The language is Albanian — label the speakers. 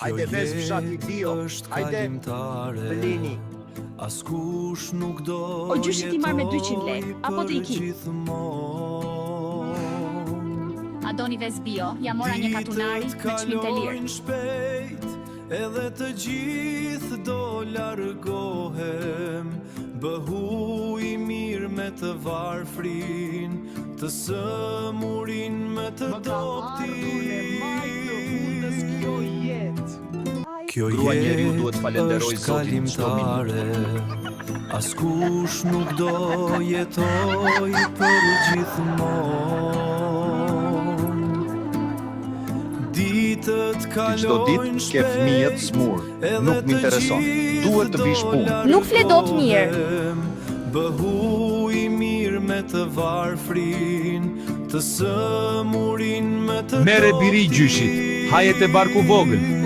Speaker 1: Hajde ves fshati Dio, hajde Blini.
Speaker 2: Askush nuk do
Speaker 3: O gjyshi ti marr me 200 lek, apo të iki?
Speaker 4: A doni ves bio, ja mora një katunari me çmim të lirë.
Speaker 2: Shpejt, edhe të gjithë do largohem, bëhu I mirë me të varfrin, të sëmurin me të doptin. Kjo
Speaker 1: Grua njeriu
Speaker 2: jetë
Speaker 1: duhet falenderoj
Speaker 2: është
Speaker 1: Zotin çdo
Speaker 2: kalimtare, askush nuk do jetoj për gjithmonë. Ditët
Speaker 1: Çdo
Speaker 2: kalojnë
Speaker 1: ditë ke fëmijët smur, nuk më intereson. Duhet të vish punë.
Speaker 3: Nuk fle dot mirë.
Speaker 2: Bëhu I mirë me të varfrin, të sëmurin me të
Speaker 5: Mere biri gjyshit, hajet e barku vogël.